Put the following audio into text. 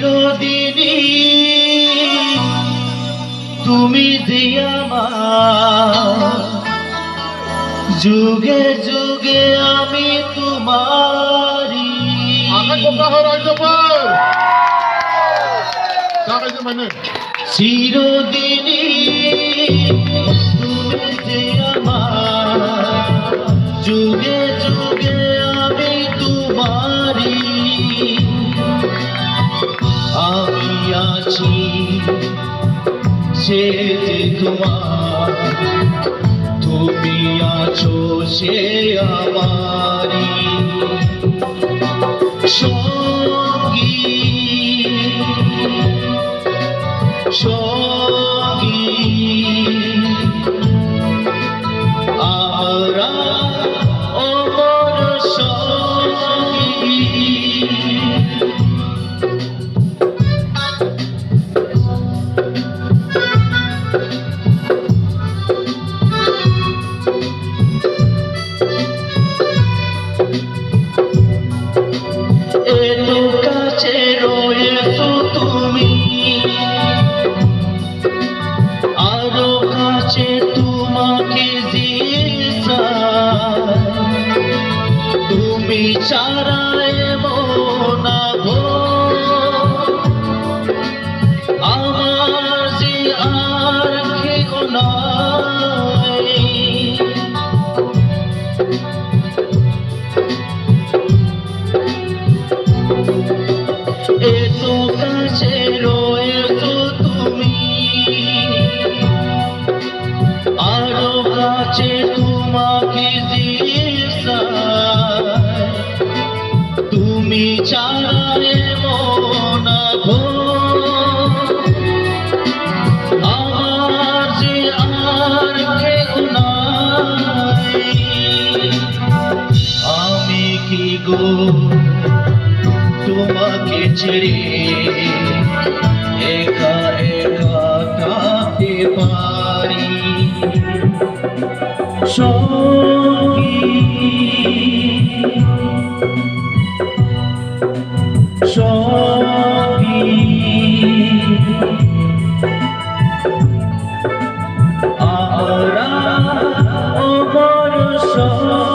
চিরদিনই তুমি যে আমার, যুগে যুগে আমি তোমারি। চিরদিনই তুমি যে আমার, যুগে যুগে আমি তোমারি। আমি আছি সে যে তোমার, তুমি আছো সে আমারি সঙ্গী সঙ্গী। আমরা অমর সঙ্গী। এত কাছে রয়েছো তুমি, আরো কাছে তোমাকে দিয়েছা। তুমি ছাড়া এমন আমার যে আর কেউ নাই। এত কাছে রয়েছো তুমি, আরো কাছে তোমাকে দিয়েছা। তুমি ছাড়া এমন আমার যে আর কেউ নাই। আমি কি গো তোমাকে ছেড়ে একা একা থাকতে পারি সঙ্গী সঙ্গী। আমরা অমর সঙ্গী।